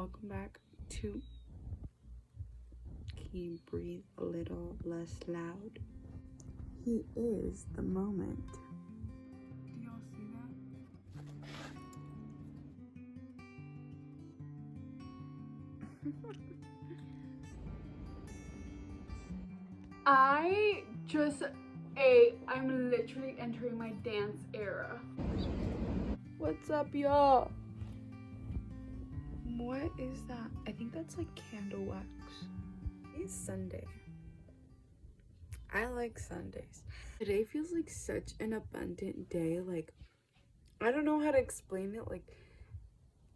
welcome back to Can You Breathe a Little Less Loud? He is the moment. Do y'all see that? I just ate. I'm literally entering my dance era. What's up, y'all? What is that? I think that's like candle wax. It's Sunday. I like Sundays. Today feels like such an abundant day. Like, I don't know how to explain it. Like,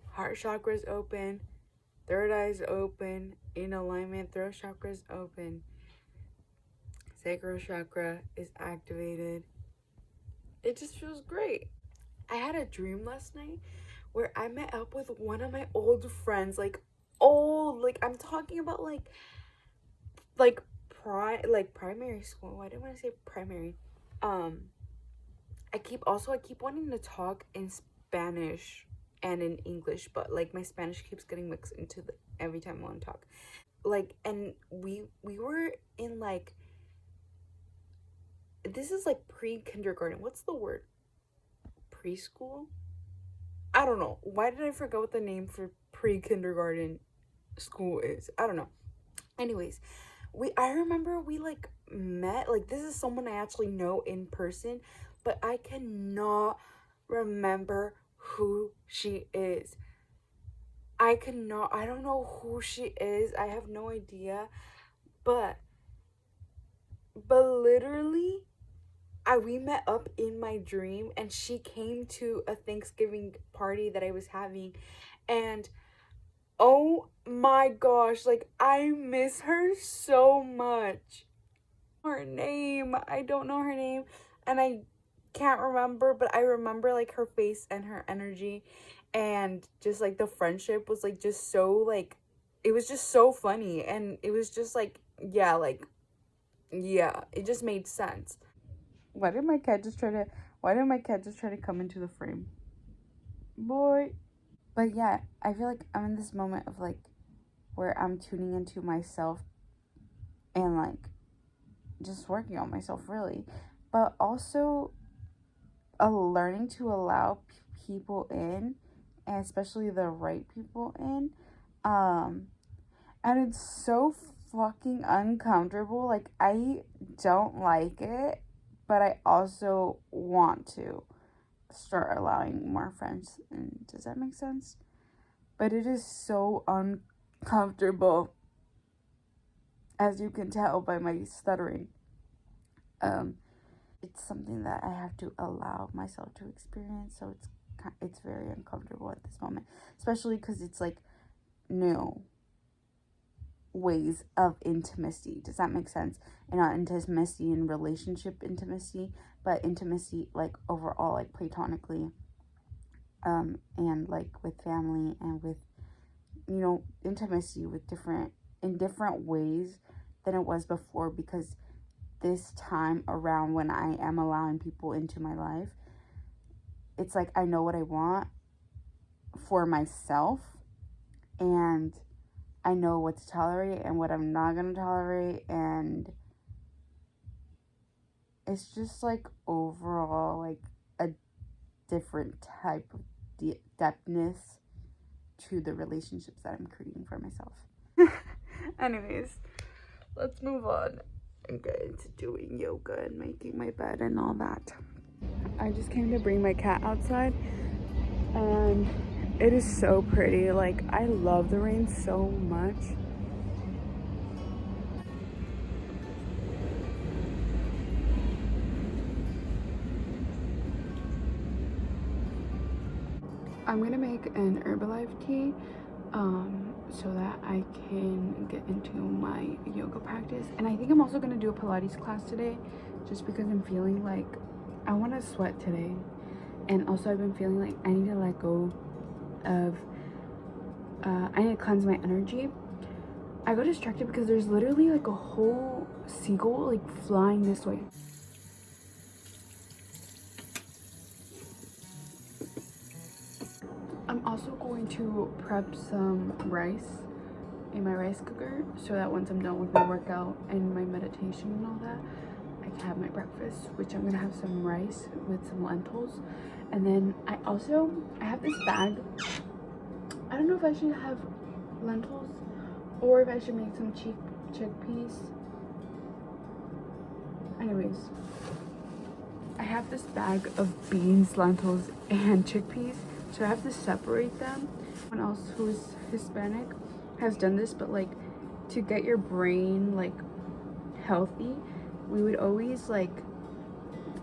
heart chakra's open, third eye's open, in alignment, throat chakra's open, sacral chakra is activated. It just feels great. I had a dream last night where I met up with one of my old friends, like I'm talking about like primary school. Why did I want to say primary? I keep wanting to talk in Spanish and in English, but like my Spanish keeps getting mixed into every time I want to talk. Like, and we were in like, this is like pre-kindergarten. What's the word? Preschool? I don't know. Why did I forget what the name for pre-kindergarten school is? I don't know. Anyways, I remember we like met, like this is someone I actually know in person, but I cannot remember who she is. I don't know who she is. I have no idea. But literally, we met up in my dream, and she came to a Thanksgiving party that I was having, and oh my gosh, like I miss her so much. Her name, I don't know her name, and I can't remember, but I remember like her face and her energy, and just like the friendship was like just so like, it was just so funny, and it was just like, yeah, it just made sense. Why did my cat just try to come into the frame? Boy. But yeah, I feel like I'm in this moment of like where I'm tuning into myself and like just working on myself really, but also learning to allow people in, and especially the right people in, and it's so fucking uncomfortable. Like, I don't like it, but I also want to start allowing more friends in. Does that make sense? But it is so uncomfortable, as you can tell by my stuttering. It's something that I have to allow myself to experience, so it's very uncomfortable at this moment, especially because it's like new ways of intimacy. Does that make sense? And not intimacy in relationship intimacy, but intimacy like overall, like platonically, and like with family, and with, you know, intimacy with in different ways than it was before, because this time around when I am allowing people into my life, it's like I know what I want for myself, and I know what to tolerate and what I'm not going to tolerate, and it's just like overall like a different type of depthness to the relationships that I'm creating for myself. Anyways, let's move on and get into doing yoga and making my bed and all that. I just came to bring my cat outside, and it is so pretty. Like, I love the rain so much. I'm gonna make an Herbalife tea so that I can get into my yoga practice. And I think I'm also gonna do a Pilates class today, just because I'm feeling like I want to sweat today. And also I've been feeling like I need to let go of I need to cleanse my energy. I got distracted because there's literally like a whole seagull like flying this way. I'm also going going to prep some rice in my rice cooker so that once I'm done with my workout and my meditation and all that, I can have my breakfast, which I'm gonna have some rice with some lentils. And then I have this bag. I don't know if I should have lentils or if I should make some chickpeas. Anyways, I have this bag of beans, lentils, and chickpeas, so I have to separate them. Someone else who's Hispanic has done this, but like to get your brain like healthy, we would always like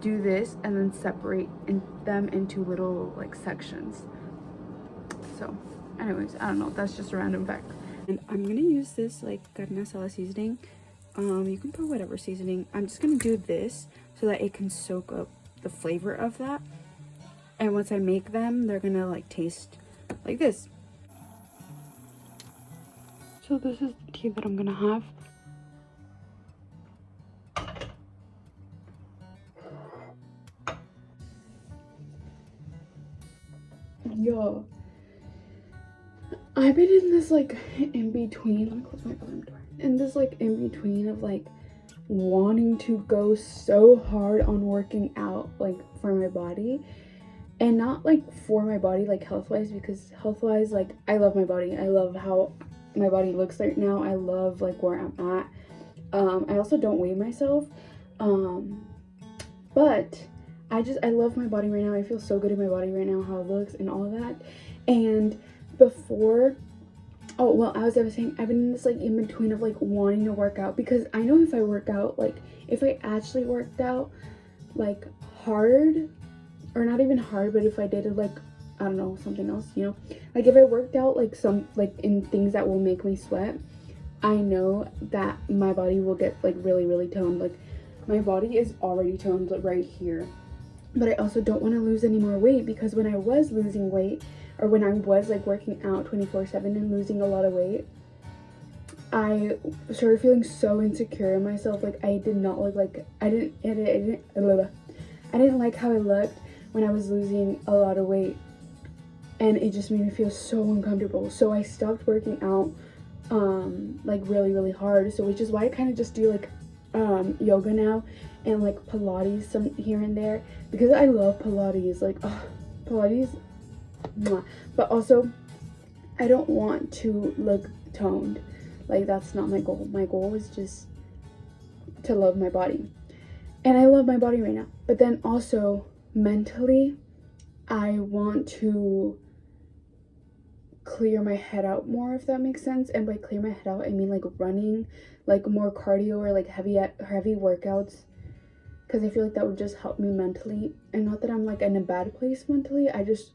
do this and then separate them into little like sections. So anyways, I don't know, that's just a random fact. And I'm gonna use this like carne asada seasoning. You can put whatever seasoning. I'm just gonna do this so that it can soak up the flavor of that, and once I make them, they're gonna like taste like this. So this is the tea that I'm gonna have. Yo, I've been in this like in between. Let me close my bathroom door. In this like in between of like wanting to go so hard on working out like for my body, and not like for my body like health wise, because health wise like I love my body. I love how my body looks right now. I love like where I'm at. I also don't weigh myself, but I love my body right now. I feel so good in my body right now, how it looks and all of that. And before, oh well, as I was saying, I've been in this like in between of like wanting to work out, because I know if I work out, like if I actually worked out like hard, or not even hard, but if I did it like, I don't know, something else, you know, like if I worked out like some like in things that will make me sweat, I know that my body will get like really, really toned. Like my body is already toned like, right here, but I also don't want to lose any more weight, because when I was losing weight, or when I was like working out 24/7 and losing a lot of weight, I started feeling so insecure in myself. Like I did not look like I didn't like how I looked when I was losing a lot of weight, and it just made me feel so uncomfortable. So I stopped working out like really, really hard. So which is why I kind of just do like yoga now and like Pilates some here and there, because I love Pilates. Like Pilates, mwah. But also I don't want to look toned. Like that's not my goal. My goal is just to love my body, and I love my body right now. But then also mentally, I want to clear my head out more, if that makes sense. And by clear my head out, I mean like running, like more cardio, or like heavy workouts, because I feel like that would just help me mentally. And not that I'm like in a bad place mentally, I just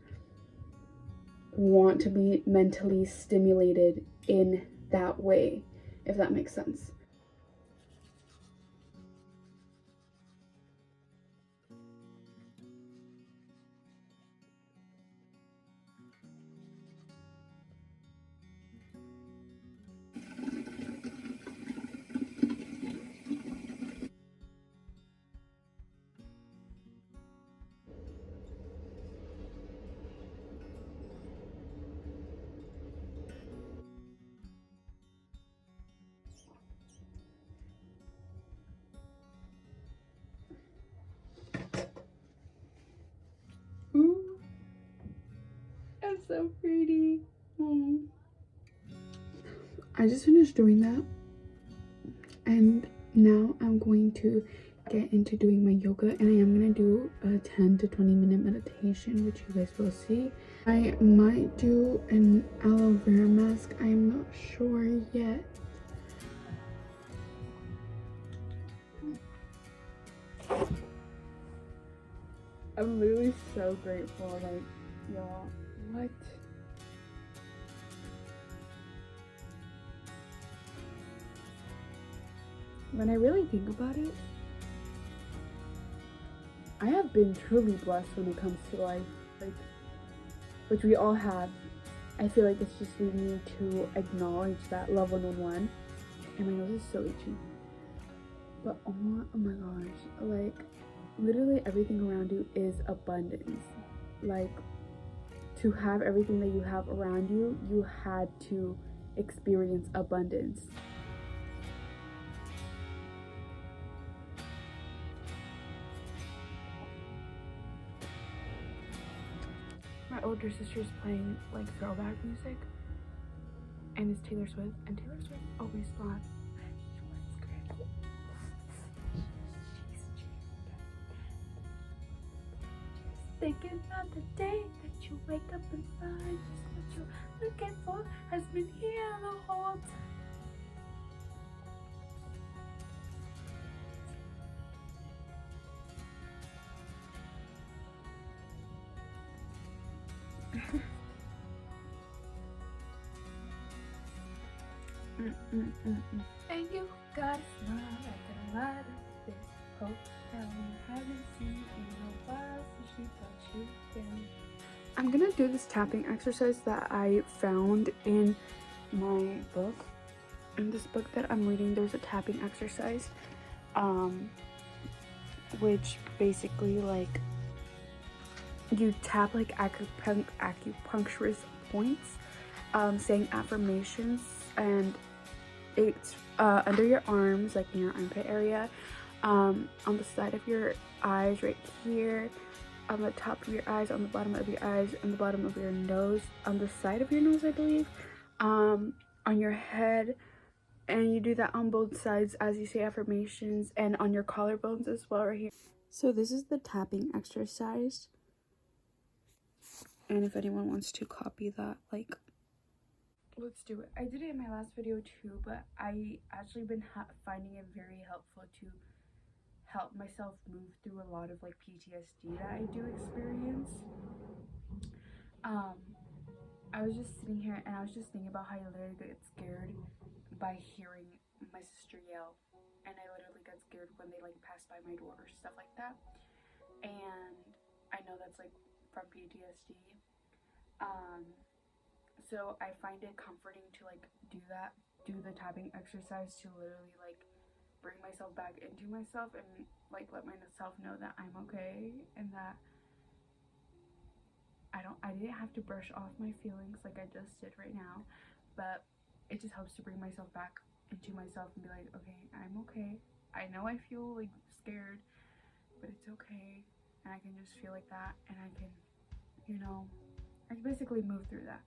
want to be mentally stimulated in that way, if that makes sense. Ooh, that's so pretty. Aww. I just finished doing that, and now I'm going to get into doing my yoga, and I am going to do a 10 to 20 minute meditation, which you guys will see. I might do an aloe vera mask. I'm not sure yet. I'm literally so grateful. Like, y'all, what? When I really think about it, I have been truly blessed when it comes to life, like, which we all have. I feel like it's just we need to acknowledge that love 111. And my nose is so itchy. But oh my gosh, like literally everything around you is abundance. Like to have everything that you have around you, you had to experience abundance. My older sister's playing like throwback music, and it's Taylor Swift, and Taylor Swift always thought thinking about the day that you wake up and find just what you're looking for has been here the whole time. And you got a smile like a lot of this hotel you haven't seen in a while, so she thought you down. I'm gonna do this tapping exercise that I found in my book. In this book that I'm reading, there's a tapping exercise, which basically like you tap like acupuncturist points, saying affirmations, and it's under your arms, like in your armpit area, on the side of your eyes right here, on the top of your eyes, on the bottom of your eyes, on the bottom of your nose, on the side of your nose, I believe, on your head, and you do that on both sides as you say affirmations, and on your collarbones as well right here. So this is the tapping exercise, and if anyone wants to copy that, like, let's do it. I did it in my last video too, but I actually been finding it very helpful to help myself move through a lot of like PTSD that I do experience. I was just sitting here and I was just thinking about how I literally get scared by hearing my sister yell, and I literally get scared when they like pass by my door or stuff like that, and I know that's like from PTSD. So I find it comforting to like do the tapping exercise to literally like bring myself back into myself and like let myself know that I'm okay, and that I didn't have to brush off my feelings like I just did right now, but it just helps to bring myself back into myself and be like, okay, I'm okay. I know I feel like scared, but it's okay, and I can just feel like that, and I can, you know, I can basically move through that.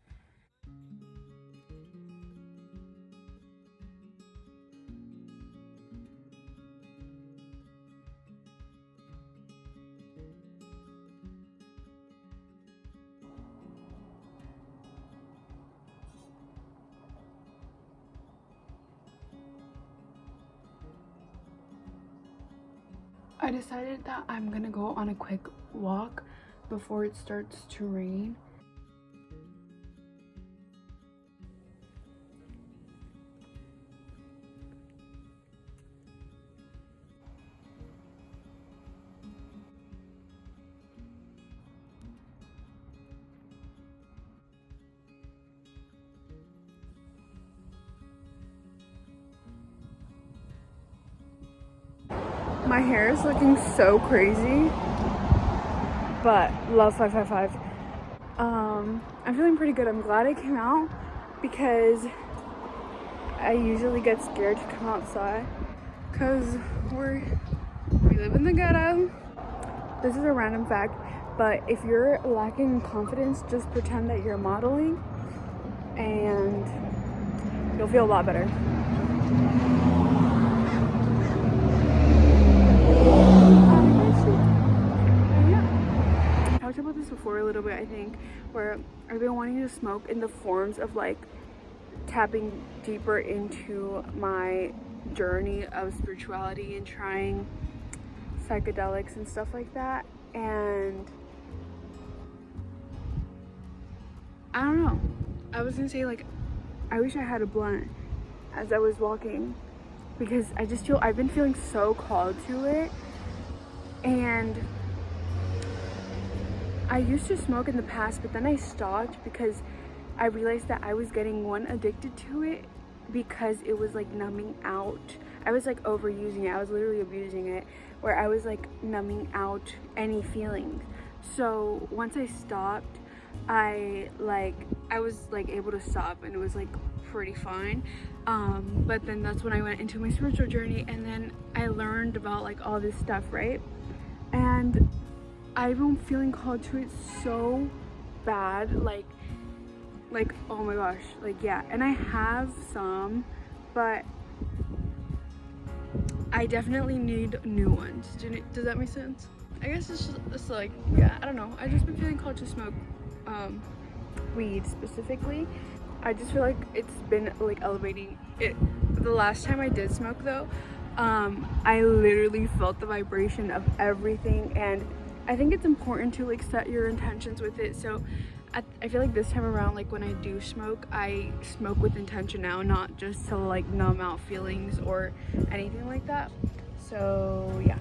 I decided that I'm gonna go on a quick walk before it starts to rain. My hair is looking so crazy, but love 555. I'm feeling pretty good. I'm glad I came out because I usually get scared to come outside because we live in the ghetto. This is a random fact, but if you're lacking in confidence, just pretend that you're modeling and you'll feel a lot better. I talked about this before a little bit, I think, where I've been wanting to smoke in the forms of like tapping deeper into my journey of spirituality and trying psychedelics and stuff like that, and I don't know, I was gonna say like I wish I had a blunt as I was walking, because I've been feeling so called to it. And I used to smoke in the past, but then I stopped because I realized that I was getting addicted to it because it was like numbing out. I was like overusing it. I was literally abusing it, where I was like numbing out any feelings. So once I stopped, I was like able to stop, and it was like pretty fine. But then that's when I went into my spiritual journey, and then I learned about like all this stuff, right? And I've been feeling called to it so bad, like oh my gosh, like yeah. And I have some, but I definitely need new ones. Does that make sense? I guess it's like, yeah, I don't know. I just been feeling called to smoke weed specifically. I just feel like it's been like elevating it. The last time I did smoke though, I literally felt the vibration of everything, and I think it's important to like set your intentions with it. So I feel like this time around, like when I do smoke, I smoke with intention now, not just to like numb out feelings or anything like that. So yeah,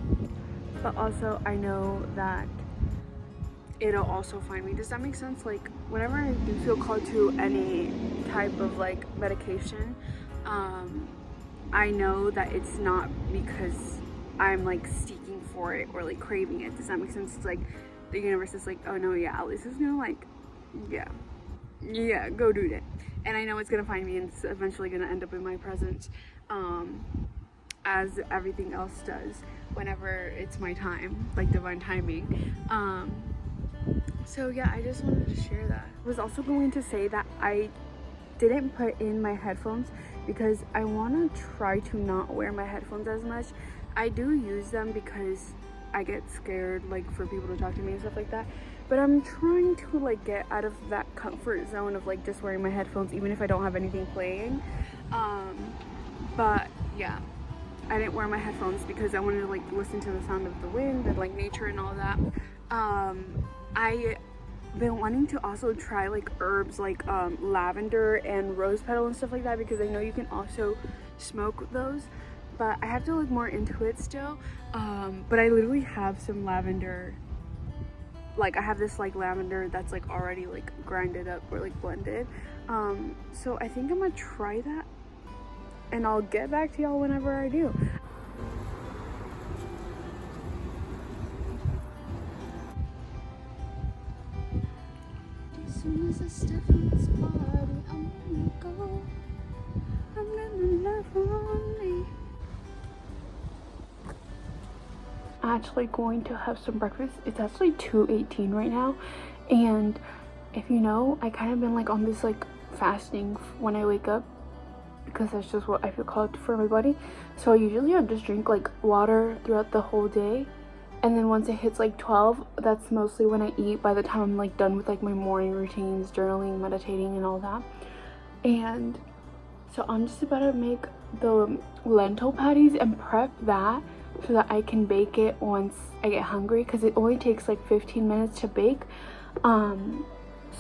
but also I know that it'll also find me. Does that make sense? Like whenever I do feel called to any type of like medication, I know that it's not because I'm like seeking for it or like craving it. Does that make sense? It's like the universe is like, oh no, yeah, Alice is gonna like, yeah, go do that. And I know it's gonna find me, and it's eventually gonna end up in my presence, as everything else does whenever it's my time, like divine timing. So yeah, I just wanted to share that. I was also going to say that I didn't put in my headphones because I want to try to not wear my headphones as much. I do use them because I get scared like for people to talk to me and stuff like that, but I'm trying to like get out of that comfort zone of like just wearing my headphones even if I don't have anything playing. But yeah, I didn't wear my headphones because I wanted to like listen to the sound of the wind and like nature and all that. I been wanting to also try like herbs like lavender and rose petal and stuff like that, because I know you can also smoke those, but I have to look more into it still. But I literally have some lavender, like I have this like lavender that's like already like grinded up or like blended. So I think I'm gonna try that, and I'll get back to y'all whenever I do. As soon as I step in this party, I'm gonna go. I'm gonna love on me. Actually going to have some breakfast. It's actually 2:18 right now, and if you know, I kind of been like on this like fasting when I wake up, because that's just what I feel called for my body. So usually I'll just drink like water throughout the whole day, and then once it hits like 12, that's mostly when I eat, by the time I'm like done with like my morning routines, journaling, meditating and all that. And so I'm just about to make the lentil patties and prep that so that I can bake it once I get hungry, because it only takes like 15 minutes to bake.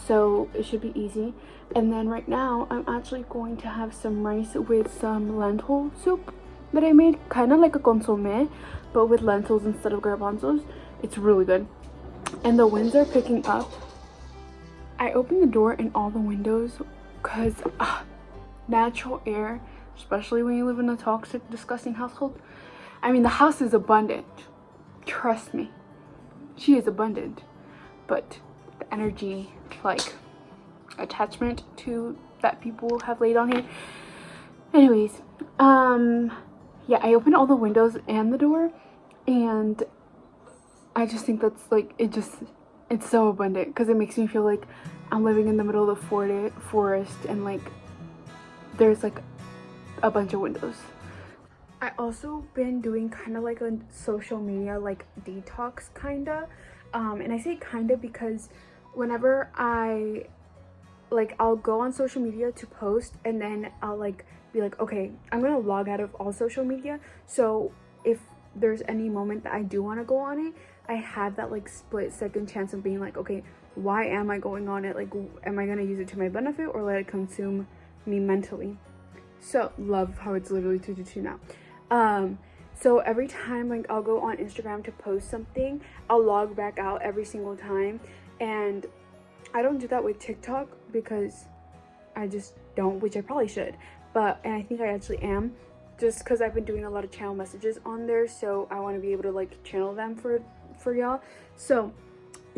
So it should be easy. And then right now I'm actually going to have some rice with some lentil soup that I made, kind of like a consomme but with lentils instead of garbanzos. It's really good. And the winds are picking up. I opened the door and all the windows because natural air, especially when you live in a toxic, disgusting household. I mean, the house is abundant, trust me, she is abundant, but the energy, like attachment to that people have laid on here. Anyways, yeah, I opened all the windows and the door, and I just think that's like, it's so abundant, because it makes me feel like I'm living in the middle of the forest, and like there's like a bunch of windows. I also been doing kind of like a social media like detox kinda, and I say kinda because whenever I'll go on social media to post, and then I'll like be like, okay, I'm gonna log out of all social media, so if there's any moment that I do want to go on it, I have that like split second chance of being like, okay, why am I going on it? Like, am I gonna use it to my benefit or let it consume me mentally? So love how it's literally 2:22 now. So every time like I'll go on Instagram to post something, I'll log back out every single time. And I don't do that with TikTok because I just don't, which I probably should, and I think I actually am, just because I've been doing a lot of channel messages on there, so I want to be able to like channel them for y'all. So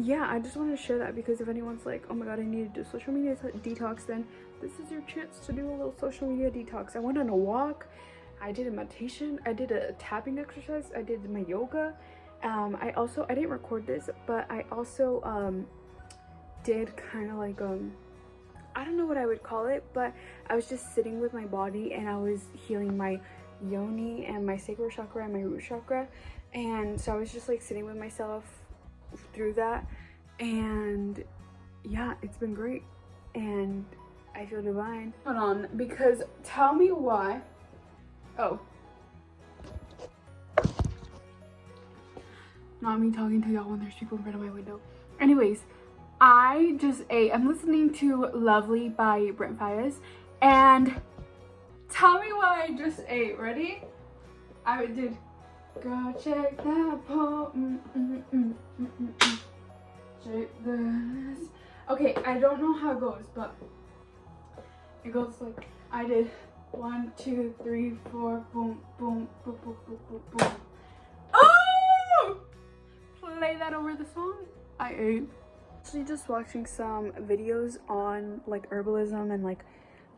yeah, I just wanted to share that because if anyone's like, oh my god, I need to do social media detox, then this is your chance to do a little social media detox. I went on a walk, I did a meditation, I did a tapping exercise, I did my yoga. I didn't record this, but I also did kind of like I don't know what I would call it, but I was just sitting with my body and I was healing my yoni and my sacral chakra and my root chakra. And so I was just like sitting with myself through that, and yeah, it's been great and I feel divine. Hold on, because tell me why. Oh, not me talking to y'all when there's people in front of my window. Anyways, I'm listening to Lovely by Brent Fayez, and tell me what I just ate. Ready? I did. Girl, check that pole. Check this. Okay, I don't know how it goes, but it goes like I did 1, 2, 3, 4, boom, boom, boom, boom, boom, boom, boom. Oh! Play that over the song. I ate. Actually, just watching some videos on like herbalism and like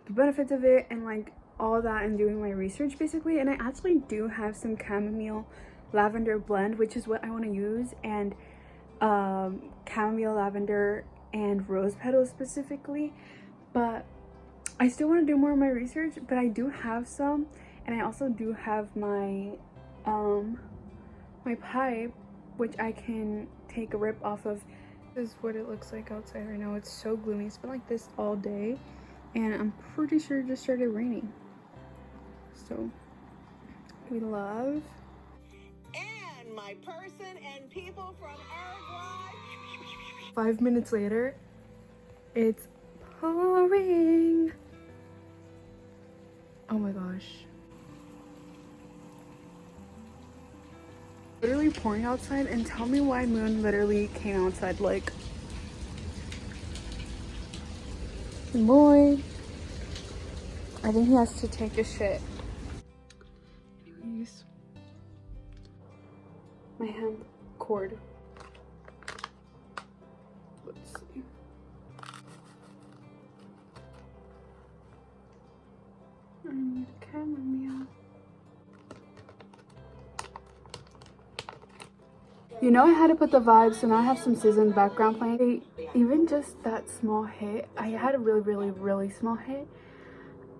the benefits of it and like all that, and doing my research basically. And I actually do have some chamomile lavender blend, which is what I want to use, and chamomile, lavender, and rose petals specifically. But I still want to do more of my research, but I do have some, and I also do have my my pipe, which I can take a rip off of. This is what it looks like outside right now. It's so gloomy. It's been like this all day, and I'm pretty sure it just started raining. So we love. And my person and people from Uruguay. 5 minutes later, it's pouring. Oh my gosh. Literally pouring outside, and tell me why Moon literally came outside like, boy, I think he has to take a shit. Anyways, my hemp cord. Let's see. I need a chamomile. You know, I had to put the vibes, so now I have some SZA in the background playing. Even just that small hit, I had a really small hit.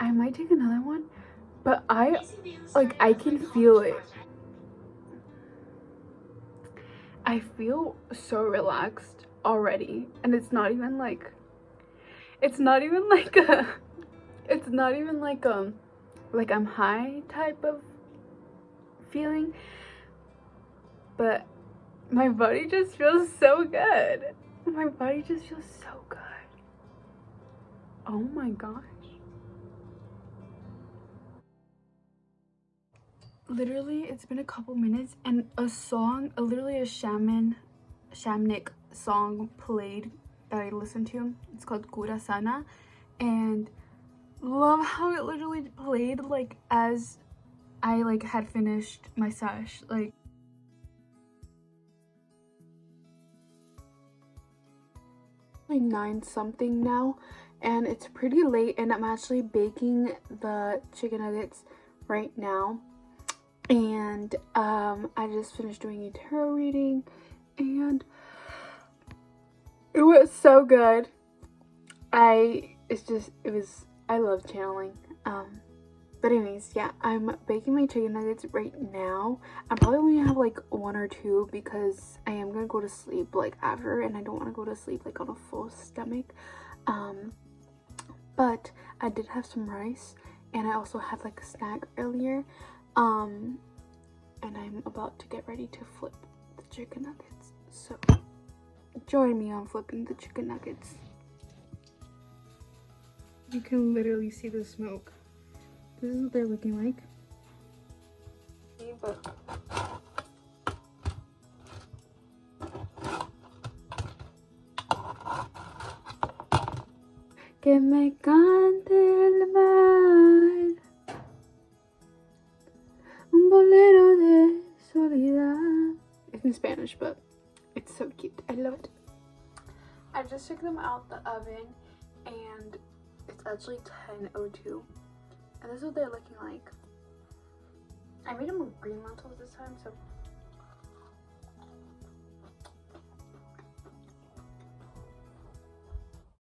I might take another one, but I can feel it. I feel so relaxed already, and it's not even like like I'm high type of feeling, but my body just feels so good. My body just feels so good. Oh my gosh. Literally, it's been a couple minutes and a song, literally a shamanic song played that I listened to. It's called Cura Sana, and love how it literally played like as I like had finished my sesh. Like, 9 something now, and it's pretty late, and I'm actually baking the chicken nuggets right now. And I just finished doing a tarot reading, and it was so good. I love channeling. But anyways, yeah, I'm baking my chicken nuggets right now. I'm probably only gonna have like 1 or 2 because I am gonna go to sleep like after, and I don't want to go to sleep like on a full stomach. But I did have some rice, and I also had like a snack earlier. And I'm about to get ready to flip the chicken nuggets. So join me on flipping the chicken nuggets. You can literally see the smoke. This is what they're looking like. Que me cante el mar, un bolero de soledad. It's in Spanish, but it's so cute. I love it. I just took them out the oven and it's actually 10:02. And this is what they're looking like. I made them with green lentils this